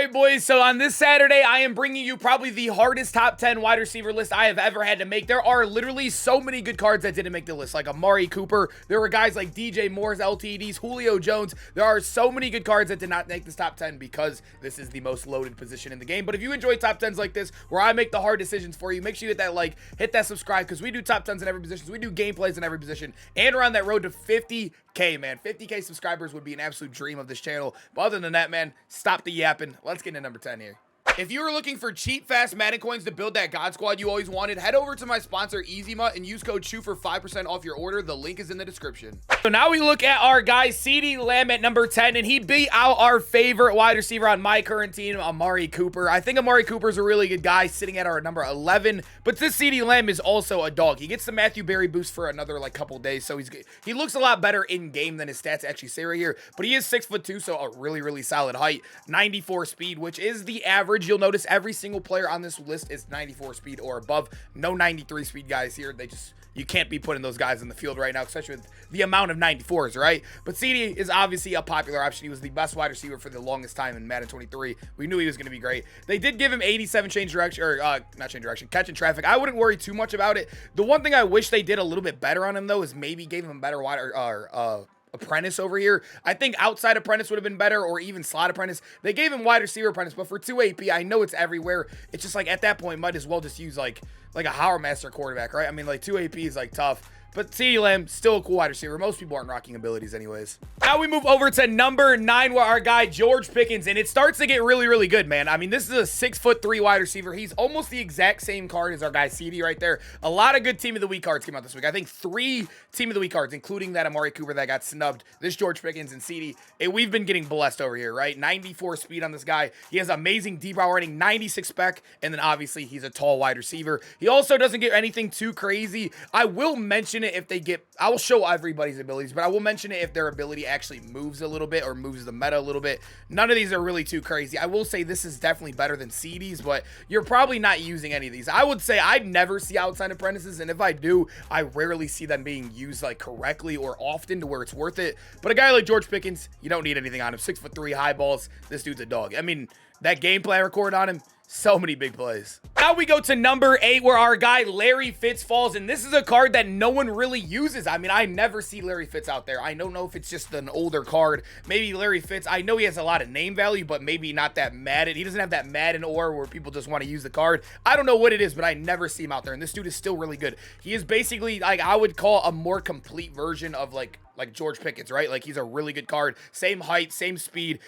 right, boys, so on this Saturday, I am bringing you probably the hardest top 10 wide receiver list I have ever had to make. There are literally so many good cards that didn't make the list, like Amari Cooper. There were guys like DJ Moore's LTDs, Julio Jones. There are so many good cards that did not make this top 10 because this is the most loaded position in the game. But if you enjoy top 10s like this, where I make the hard decisions for you, make sure you hit that like, hit that subscribe, because we do top 10s in every position. We do gameplays in every position, and we're on that road to 50K, man. 50K subscribers would be an absolute dream of this channel. But other than that, man, stop the yapping. Let's get into number 10 here. If you are looking for cheap, fast Madden coins to build that God Squad you always wanted, head over to my sponsor, EasyMut, and use code SHOE for 5% off your order. The link is in the description. So now we look at our guy, CeeDee Lamb at number 10, and he beat out our favorite wide receiver on my current team, Amari Cooper. I think Amari Cooper is a really good guy, sitting at our number 11, but this CeeDee Lamb is also a dog. He gets the Matthew Berry boost for another couple days, so he looks a lot better in game than his stats actually say right here, but he is 6'2", so a really solid height. 94 speed, which is the average. You'll notice every single player on this list is 94 speed or above. No 93 speed guys here. You can't be putting those guys in the field right now, especially with the amount of 94s, right? But CeeDee is obviously a popular option. He was the best wide receiver for the longest time in Madden 23. We knew he was going to be great. They did give him 87 catch in traffic. I wouldn't worry too much about it. The one thing I wish they did a little bit better on him, though, is maybe gave him a better apprentice over here. I think outside apprentice would have been better, or even slot apprentice. They gave him wide receiver apprentice, but for 2 AP, I know it's everywhere. It's just at that point, might as well just use like a Howard Master quarterback, right? I mean, 2 AP is tough. But CeeDee Lamb, still a cool wide receiver. Most people aren't rocking abilities anyways. Now we move over to number 9, where our guy, George Pickens, and it starts to get really good, man. I mean, this is a 6'3" wide receiver. He's almost the exact same card as our guy, CeeDee, right there. A lot of good Team of the Week cards came out this week. I think 3 Team of the Week cards, including that Amari Cooper that got snubbed, this George Pickens and CeeDee. And we've been getting blessed over here, right? 94 speed on this guy. He has amazing deep route running, 96 spec, and then obviously he's a tall wide receiver. He also doesn't get anything too crazy. I will mention it if they get... I will show everybody's abilities, but I will mention it if their ability actually moves a little bit or moves the meta a little bit. None of these are really too crazy. I will say this is definitely better than CeeDee's, but you're probably not using any of these. I would say I never see outside apprentices, and if I do, I rarely see them being used correctly or often to where it's worth it. But a guy like George Pickens, you don't need anything on him. 6'3", high balls. This dude's a dog. I mean, that gameplay I recorded on him, so many big plays. Now we go to number 8, where our guy Larry Fitz falls, and this is a card that no one really uses. I mean, I never see Larry Fitz out there. I don't know if it's just an older card. Maybe Larry Fitz, I know he has a lot of name value, but maybe not that Madden. He doesn't have that Madden aura where people just want to use the card. I don't know what it is, but I never see him out there, and this dude is still really good. He is basically, I would call a more complete version of like George Pickens, right? He's a really good card. Same height, same speed,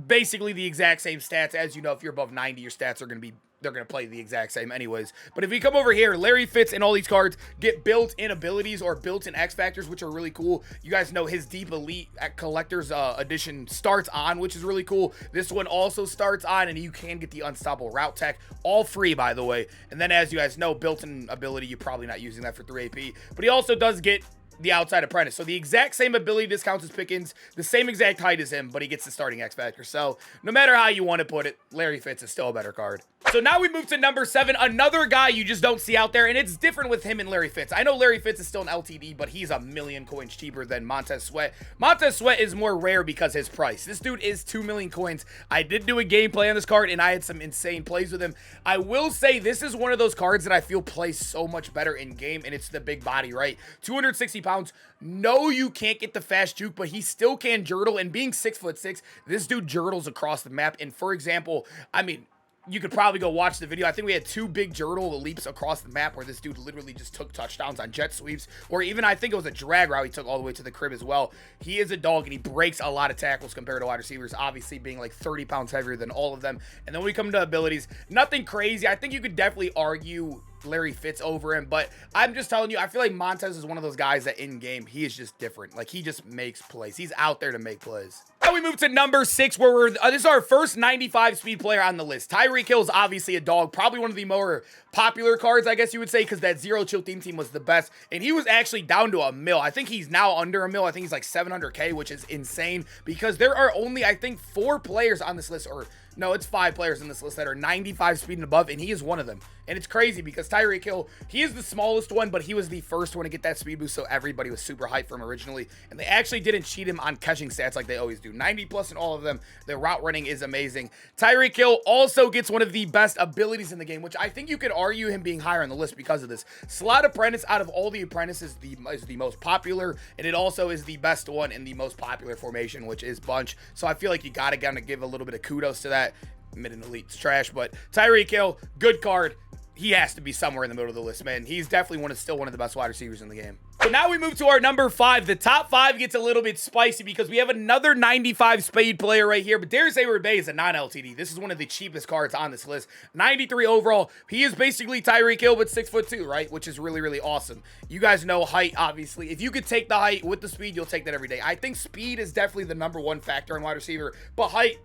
basically the exact same stats. As you know, if you're above 90, your stats are going to be, they're going to play the exact same anyways. But if you come over here, Larry Fitz and all these cards get built-in abilities or built-in X factors, which are really cool. You guys know his Deep Elite Collector's Edition starts on, which is really cool. This one also starts on, and you can get the Unstoppable Route Tech, all free, by the way. And then, as you guys know, built-in ability, you're probably not using that for 3 AP. But he also does get the outside apprentice. So the exact same ability discounts as Pickens, the same exact height as him, but he gets the starting X factor. So no matter how you want to put it, Larry Fitz is still a better card. So now we move to number 7, another guy you just don't see out there, and it's different with him and Larry Fitz. I know Larry Fitz is still an LTD, but he's a million coins cheaper than Montez Sweat. Montez Sweat is more rare because his price. This dude is 2 million coins. I did do a gameplay on this card, and I had some insane plays with him. I will say this is one of those cards that I feel plays so much better in game, and it's the big body, right? 260 pounds. No, you can't get the fast juke, but he still can jurtle, and being 6'6", this dude jurtles across the map. And for example, I mean, you could probably go watch the video. I think we had 2 big jurtle leaps across the map where this dude literally just took touchdowns on jet sweeps, or even I think it was a drag route he took all the way to the crib as well. He is a dog, and he breaks a lot of tackles compared to wide receivers, obviously being 30 pounds heavier than all of them. And then when we come to abilities, nothing crazy. I think you could definitely argue Larry Fitz over him, but I'm just telling you, I feel like Montez is one of those guys that in game, he is just different. He just makes plays. He's out there to make plays. Now we move to number 6, where this is our first 95 speed player on the list. Tyreek Hill is obviously a dog, probably one of the more popular cards, I guess you would say, because that Zero Chill Theme Team was the best, and he was actually down to $1 mil. I think he's now under $1 mil. I think he's 700K, which is insane, because there are only, I think, 4 players on this list, or No, it's 5 players in this list that are 95 speed and above, and he is one of them. And it's crazy because Tyreek Hill, he is the smallest one, but he was the first one to get that speed boost, so everybody was super hyped for him originally. And they actually didn't cheat him on catching stats like they always do. 90 plus in all of them. The route running is amazing. Tyreek Hill also gets one of the best abilities in the game, which I think you could argue him being higher on the list because of this. Slot Apprentice out of all the apprentices is the most popular, and it also is the best one in the most popular formation, which is bunch. So I feel like you gotta give a little bit of kudos to that. Mid and elite's trash, but Tyreek Hill, good card. He has to be somewhere in the middle of the list, man. He's definitely still one of the best wide receivers in the game. So now we move to our number 5. The top 5 gets a little bit spicy because we have another 95 speed player right here, but Darius Aiyuk is a non-LTD. This is one of the cheapest cards on this list. 93 overall. He is basically Tyreek Hill, but 6'2", right? Which is really, really awesome. You guys know height, obviously. If you could take the height with the speed, you'll take that every day. I think speed is definitely the number 1 factor in wide receiver, but height,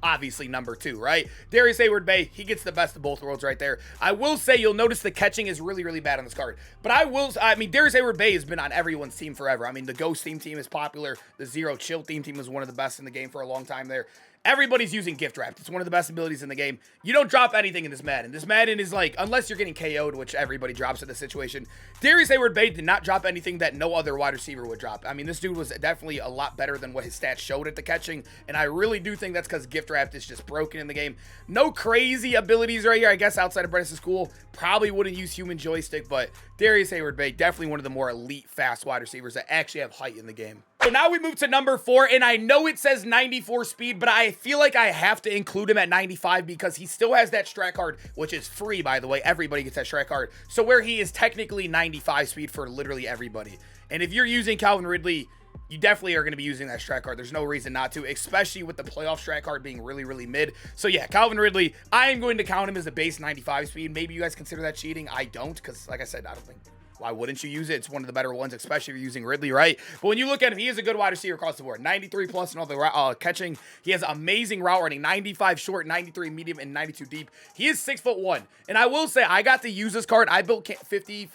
obviously number 2, right? Darius Aiyuk, he gets the best of both worlds right there. I will say you'll notice the catching is really, really bad on this card. But I mean, Darius Aiyuk has been on everyone's team forever. I mean, the Ghost team is popular. The Zero Chill team is one of the best in the game for a long time there. Everybody's using gift wrapped. It's one of the best abilities in the game. You don't drop anything in this Madden. This Madden is like, unless you're getting KO'd, which everybody drops in this situation. Darius Aiyuk did not drop anything that no other wide receiver would drop. I mean, this dude was definitely a lot better than what his stats showed at the catching, and I really do think that's because gift wrapped is just broken in the game. No crazy abilities right here. I guess outside of Brennan's School, probably wouldn't use human joystick, but Darius Aiyuk, definitely one of the more elite, fast wide receivers that actually have height in the game. So now we move to number 4, and I know it says 94 speed, but I feel like I have to include him at 95 because he still has that strat card, which is free, by the way. Everybody gets that strat card. So where he is technically 95 speed for literally everybody. And if you're using Calvin Ridley, you definitely are going to be using that strat card. There's no reason not to, especially with the playoff strat card being really, really mid. So yeah, Calvin Ridley, I am going to count him as a base 95 speed. Maybe you guys consider that cheating. I don't, because like I said, I don't think... Why wouldn't you use it? It's one of the better ones, especially if you're using Ridley, right? But when you look at him, he is a good wide receiver across the board. 93 plus in all the catching. He has amazing route running. 95 short, 93 medium, and 92 deep. He is 6'1". And I will say, I got to use this card. I built 50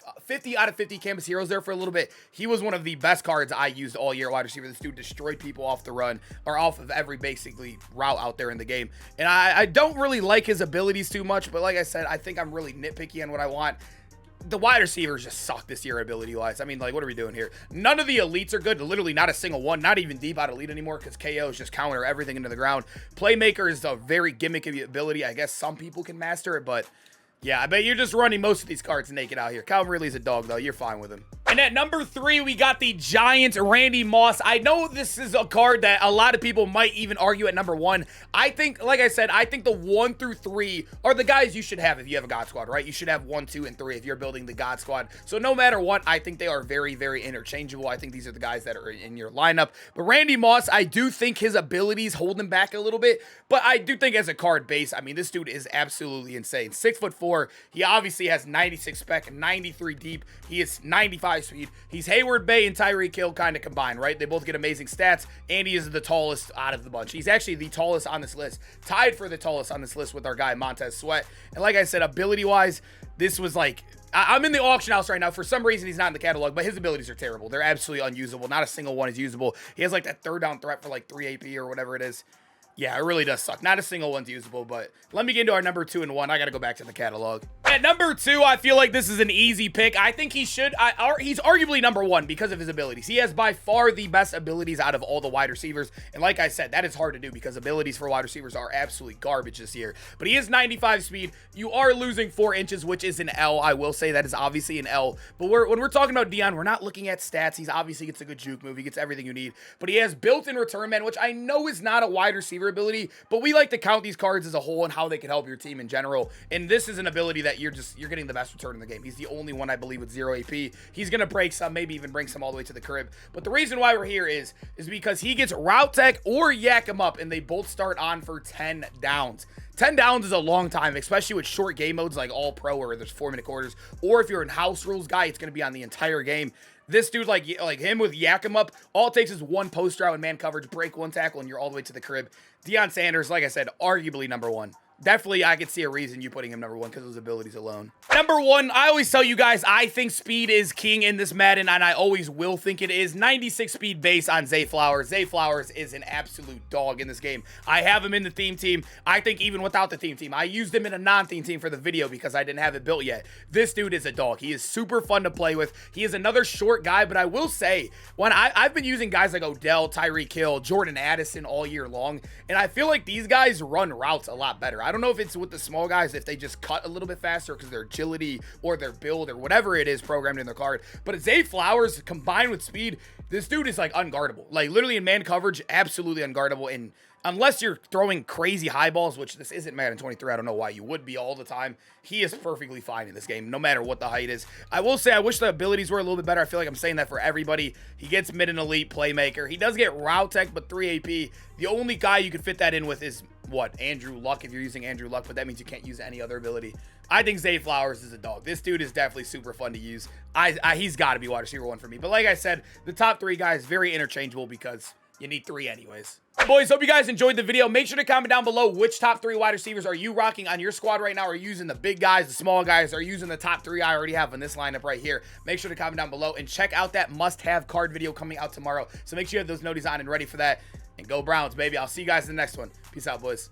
out of 50 Campus Heroes there for a little bit. He was one of the best cards I used all year wide receiver. This dude destroyed people off the run or off of every basically route out there in the game. And I don't really like his abilities too much, but like I said, I think I'm really nitpicky on what I want. The wide receivers just suck this year ability-wise. I mean, like, what are we doing here? None of the elites are good. Literally not a single one. Not even deep out elite anymore because KOs just counter everything into the ground. Playmaker is a very gimmicky ability. I guess some people can master it, but yeah, I bet you're just running most of these cards naked out here. Calvin Ridley's a dog, though. You're fine with him. And at number 3, we got the Giants, Randy Moss. I know this is a card that a lot of people might even argue at number 1. I think, like I said, I think the 1 through 3 are the guys you should have if you have a God Squad, right? You should have 1, 2, and 3 if you're building the God Squad. So no matter what, I think they are very, very interchangeable. I think these are the guys that are in your lineup. But Randy Moss, I do think his abilities hold him back a little bit. But I do think as a card base, I mean, this dude is absolutely insane. 6'4". He obviously has 96 spec, 93 deep. He is 95 speed. He's Hayward Bay and Tyreek Hill kind of combined, right? They both get amazing stats, and he is the tallest out of the bunch. He's actually the tallest on this list, tied for the tallest on this list with our guy Montez Sweat. And like I said, ability-wise, this was like... I'm in the auction house right now. For some reason, he's not in the catalog, but his abilities are terrible. They're absolutely unusable. Not a single one is usable. He has like that third down threat for like 3 AP or whatever it is. Yeah, it really does suck. Not a single one's usable, but let me get into our number 2 and 1. I got to go back to the catalog. At number 2, I feel like this is an easy pick. I think he should. He's arguably number 1 because of his abilities. He has by far the best abilities out of all the wide receivers. And like I said, that is hard to do because abilities for wide receivers are absolutely garbage this year. But he is 95 speed. You are losing 4 inches, which is an L. I will say that is obviously an L. But when we're talking about Deion, we're not looking at stats. He's obviously gets a good juke move. He gets everything you need. But he has built-in return man, which I know is not a wide receiver ability. But we like to count these cards as a whole and how they can help your team in general. And this is an ability that you're getting the best return in the game. He's the only one, I believe, with 0 AP. He's going to break some, maybe even bring some all the way to the crib. But the reason why we're here is because he gets route tech or yak him up, and they both start on for 10 downs. 10 downs is a long time, especially with short game modes like All Pro where there's 4-minute quarters. Or if you're in house rules guy, it's going to be on the entire game. This dude, like him with yak him up, all it takes is 1 post route and man coverage, break 1 tackle, and you're all the way to the crib. Deion Sanders, like I said, arguably number 1. definitely I could see a reason you putting him number 1 because of his abilities alone. Number 1, I always tell you guys, I think speed is king in this Madden, and I always will think it is. 96 speed base on Zay Flowers. Zay Flowers is an absolute dog in this game. I have him in the theme team. I think even without the theme team, I used him in a non-theme team for the video because I didn't have it built yet. This dude is a dog. He is super fun to play with. He is another short guy, but I will say, when I've been using guys like Odell, Tyreek Hill, Jordan Addison all year long, and I feel like these guys run routes a lot better. I don't know if it's with the small guys, if they just cut a little bit faster because their agility or their build or whatever it is programmed in their card. But Zay Flowers combined with speed, this dude is like unguardable. Like literally in man coverage, absolutely unguardable. And unless you're throwing crazy high balls, which this isn't Madden 23, I don't know why you would be all the time. He is perfectly fine in this game, no matter what the height is. I will say I wish the abilities were a little bit better. I feel like I'm saying that for everybody. He gets mid and elite playmaker. He does get route tech, but 3 AP. The only guy you could fit that in with is what? Andrew Luck, if you're using Andrew Luck, but that means you can't use any other ability. I think Zay Flowers is a dog. This dude is definitely super fun to use. He's got to be wide receiver 1 for me. But like I said, the top 3 guys, very interchangeable because you need 3 anyways. Boys, hope you guys enjoyed the video. Make sure to comment down below which top 3 wide receivers are you rocking on your squad right now. Are you using the big guys, the small guys? Are you using the top 3 I already have in this lineup right here? Make sure to comment down below and check out that must-have card video coming out tomorrow. So make sure you have those noties on and ready for that. And go Browns, baby. I'll see you guys in the next one. Peace out, boys.